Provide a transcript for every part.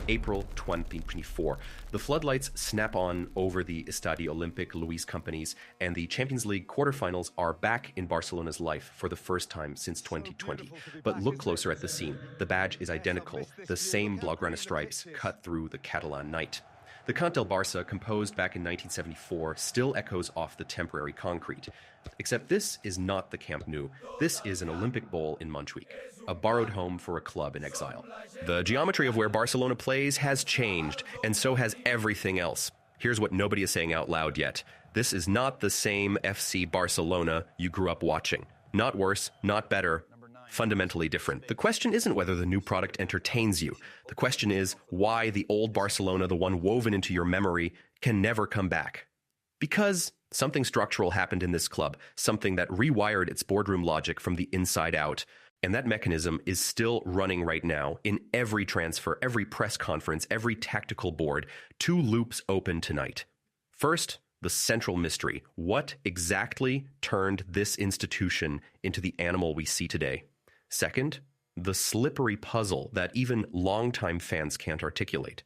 April 2024. The floodlights snap on over the Estadi Olympique Louis companies, and the Champions League quarterfinals are back in Barcelona's life for the first time since 2020. But look closer at the scene. The badge is identical, the same Blaugrana stripes cut through the Catalan night. The Cant del Barça, composed back in 1974, still echoes off the temporary concrete. Except this is not the Camp Nou. This is an Olympic Bowl in Montjuïc, a borrowed home for a club in exile. The geometry of where Barcelona plays has changed, and so has everything else. Here's what nobody is saying out loud yet. This is not the same FC Barcelona you grew up watching. Not worse, not better. Fundamentally different. The question isn't whether the new product entertains you. The question is why the old Barcelona, the one woven into your memory, can never come back. Because something structural happened in this club, something that rewired its boardroom logic from the inside out. And that mechanism is still running right now in every transfer, every press conference, every tactical board. 2 loops open tonight. First, the central mystery. What exactly turned this institution into the animal we see today? Second, the slippery puzzle that even longtime fans can't articulate.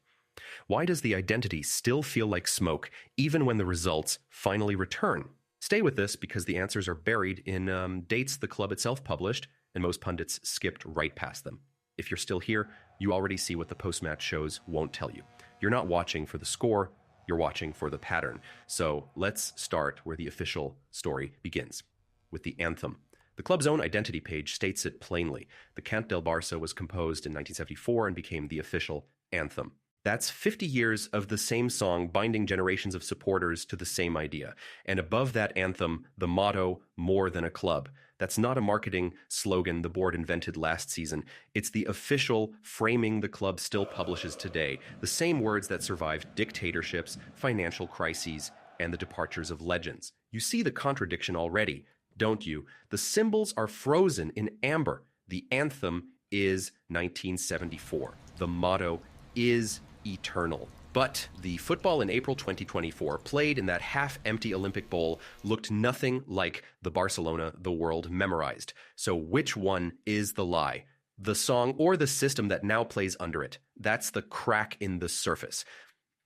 Why does the identity still feel like smoke, even when the results finally return? Stay with this, because the answers are buried in dates the club itself published, and most pundits skipped right past them. If you're still here, you already see what the post-match shows won't tell you. You're not watching for the score, you're watching for the pattern. So let's start where the official story begins, with the anthem. The club's own identity page states it plainly. The Cant del Barça was composed in 1974 and became the official anthem. That's 50 years of the same song binding generations of supporters to the same idea. And above that anthem, the motto, "More than a club." That's not a marketing slogan the board invented last season. It's the official framing the club still publishes today. The same words that survived dictatorships, financial crises, and the departures of legends. You see the contradiction already, don't you? The symbols are frozen in amber. The anthem is 1974. The motto is eternal. But the football in April 2024, played in that half-empty Olympic Bowl, looked nothing like the Barcelona the world memorized. So which one is the lie? The song or the system that now plays under it? That's the crack in the surface.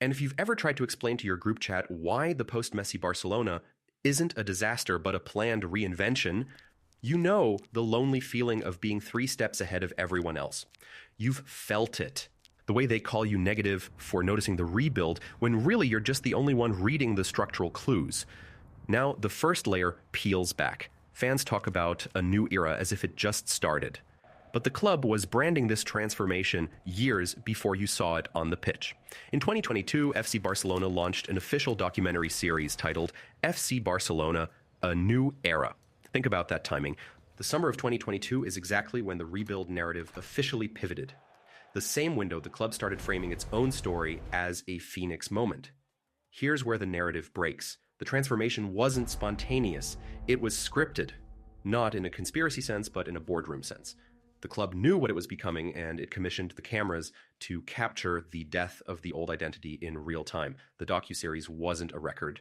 And if you've ever tried to explain to your group chat why the post-Messi Barcelona isn't a disaster but a planned reinvention, you know the lonely feeling of being 3 steps ahead of everyone else. You've felt it. The way they call you negative for noticing the rebuild, when really you're just the only one reading the structural clues. Now, the first layer peels back. Fans talk about a new era as if it just started. But the club was branding this transformation years before you saw it on the pitch. In 2022, FC Barcelona launched an official documentary series titled FC Barcelona, A New Era. Think about that timing. The summer of 2022 is exactly when the rebuild narrative officially pivoted. The same window the club started framing its own story as a phoenix moment. Here's where the narrative breaks. The transformation wasn't spontaneous. It was scripted. Not in a conspiracy sense, but in a boardroom sense. The club knew what it was becoming, and it commissioned the cameras to capture the death of the old identity in real time. The docuseries wasn't a record.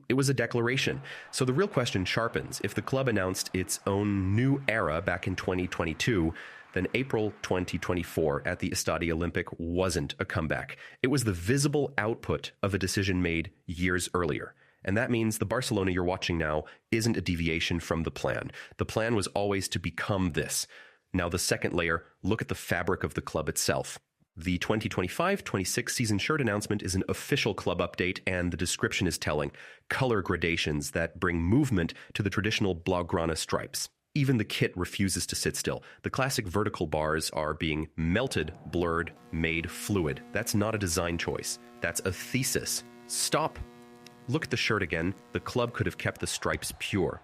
It was a declaration. So the real question sharpens. If the club announced its own new era back in 2022, then April 2024 at the Estadi Olympique wasn't a comeback. It was the visible output of a decision made years earlier. And that means the Barcelona you're watching now isn't a deviation from the plan. The plan was always to become this. Now the second layer, look at the fabric of the club itself. The 2025-26 season shirt announcement is an official club update, and the description is telling. Color gradations that bring movement to the traditional Blaugrana stripes. Even the kit refuses to sit still. The classic vertical bars are being melted, blurred, made fluid. That's not a design choice. That's a thesis. Stop. Look at the shirt again. The club could have kept the stripes pure.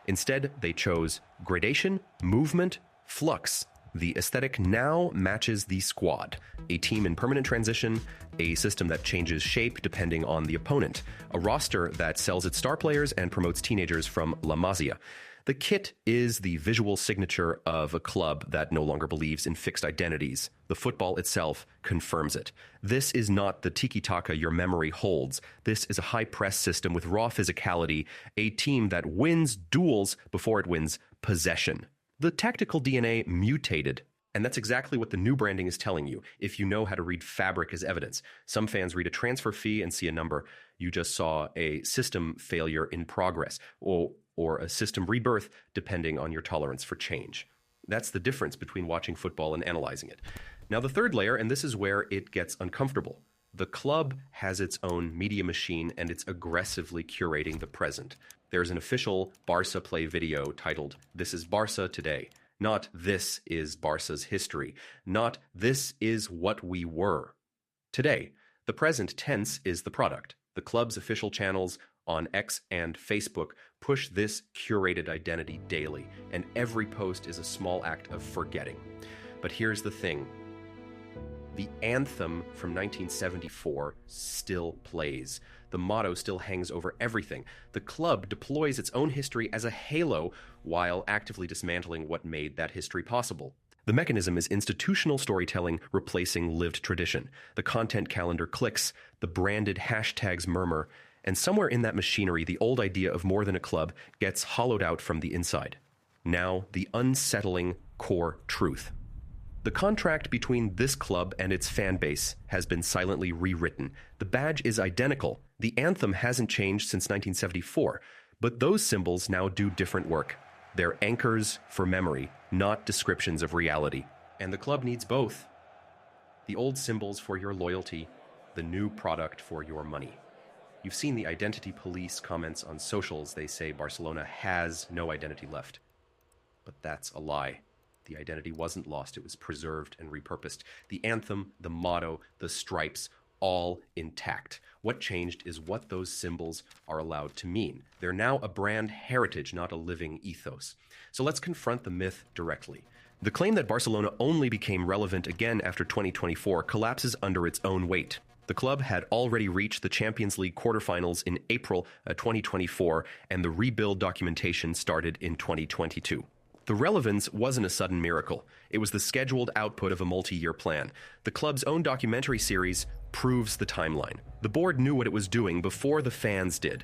Instead, they chose gradation, movement, flux. The aesthetic now matches the squad. A team in permanent transition, a system that changes shape depending on the opponent, a roster that sells its star players and promotes teenagers from La Masia. The kit is the visual signature of a club that no longer believes in fixed identities. The football itself confirms it. This is not the tiki-taka your memory holds. This is a high-press system with raw physicality, a team that wins duels before it wins possession. The tactical DNA mutated. And that's exactly what the new branding is telling you, if you know how to read fabric as evidence. Some fans read a transfer fee and see a number. You just saw a system failure in progress, or a system rebirth, depending on your tolerance for change. That's the difference between watching football and analyzing it. Now, the third layer, and this is where it gets uncomfortable. The club has its own media machine, and it's aggressively curating the present. There's an official Barca play video titled, "This is Barca Today." Not "This is Barca's history." Not "This is what we were." Today, the present tense is the product. The club's official channels on X and Facebook push this curated identity daily, and every post is a small act of forgetting. But here's the thing. The anthem from 1974 still plays. The motto still hangs over everything. The club deploys its own history as a halo while actively dismantling what made that history possible. The mechanism is institutional storytelling replacing lived tradition. The content calendar clicks, the branded hashtags murmur, and somewhere in that machinery, the old idea of more than a club gets hollowed out from the inside. Now, the unsettling core truth. The contract between this club and its fan base has been silently rewritten. The badge is identical. The anthem hasn't changed since 1974, but those symbols now do different work. They're anchors for memory, not descriptions of reality. And the club needs both. The old symbols for your loyalty, the new product for your money. You've seen the identity police comments on socials. They say Barcelona has no identity left. But that's a lie. The identity wasn't lost, it was preserved and repurposed. The anthem, the motto, the stripes, all intact. What changed is what those symbols are allowed to mean. They're now a brand heritage, not a living ethos. So let's confront the myth directly. The claim that Barcelona only became relevant again after 2024 collapses under its own weight. The club had already reached the Champions League quarterfinals in April 2024, and the rebuild documentation started in 2022. The relevance wasn't a sudden miracle. It was the scheduled output of a multi-year plan. The club's own documentary series proves the timeline. The board knew what it was doing before the fans did.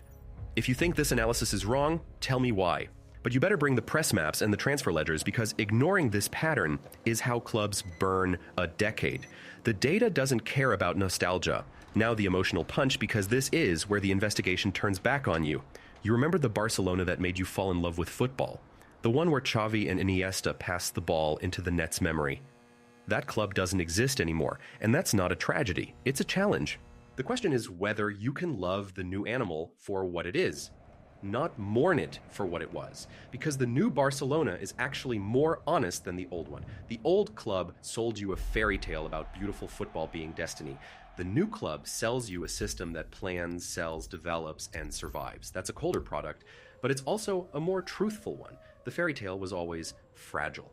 If you think this analysis is wrong, tell me why. But you better bring the press maps and the transfer ledgers, because ignoring this pattern is how clubs burn a decade. The data doesn't care about nostalgia. Now the emotional punch, because this is where the investigation turns back on you. You remember the Barcelona that made you fall in love with football? The one where Xavi and Iniesta passed the ball into the net's memory. That club doesn't exist anymore, and that's not a tragedy. It's a challenge. The question is whether you can love the new animal for what it is, not mourn it for what it was, because the new Barcelona is actually more honest than the old one. The old club sold you a fairy tale about beautiful football being destiny. The new club sells you a system that plans, sells, develops, and survives. That's a colder product, but it's also a more truthful one. The fairy tale was always fragile.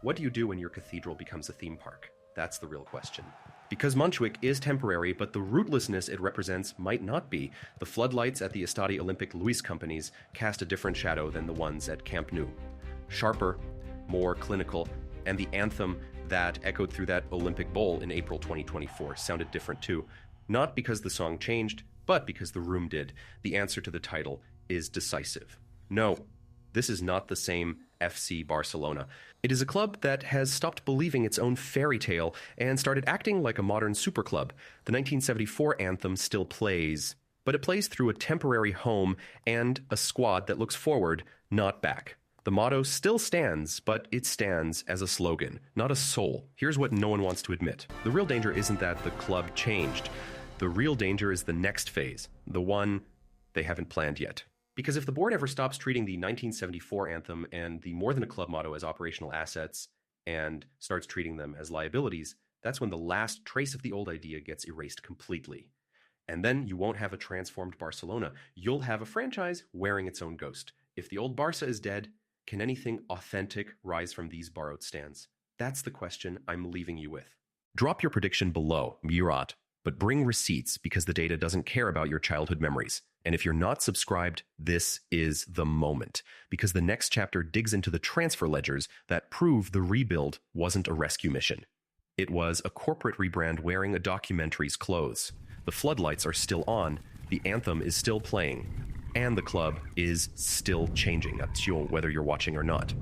What do you do when your cathedral becomes a theme park? That's the real question. Because Montjuïc is temporary, but the rootlessness it represents might not be. The floodlights at the Estadi Olympic Luis companies cast a different shadow than the ones at Camp Nou. Sharper, more clinical, and the anthem that echoed through that Olympic Bowl in April 2024 sounded different too. Not because the song changed, but because the room did. The answer to the title is decisive. No, this is not the same FC Barcelona. It is a club that has stopped believing its own fairy tale and started acting like a modern superclub. The 1974 anthem still plays, but it plays through a temporary home and a squad that looks forward, not back. The motto still stands, but it stands as a slogan, not a soul. Here's what no one wants to admit. The real danger isn't that the club changed. The real danger is the next phase, the one they haven't planned yet. Because if the board ever stops treating the 1974 anthem and the more than a club motto as operational assets and starts treating them as liabilities, that's when the last trace of the old idea gets erased completely. And then you won't have a transformed Barcelona. You'll have a franchise wearing its own ghost. If the old Barca is dead, can anything authentic rise from these borrowed stands? That's the question I'm leaving you with. Drop your prediction below, Murat, but bring receipts, because the data doesn't care about your childhood memories. And if you're not subscribed, this is the moment, because the next chapter digs into the transfer ledgers that prove the rebuild wasn't a rescue mission. It was a corporate rebrand wearing a documentary's clothes. The floodlights are still on, the anthem is still playing, and the club is still changing, whether you're watching or not.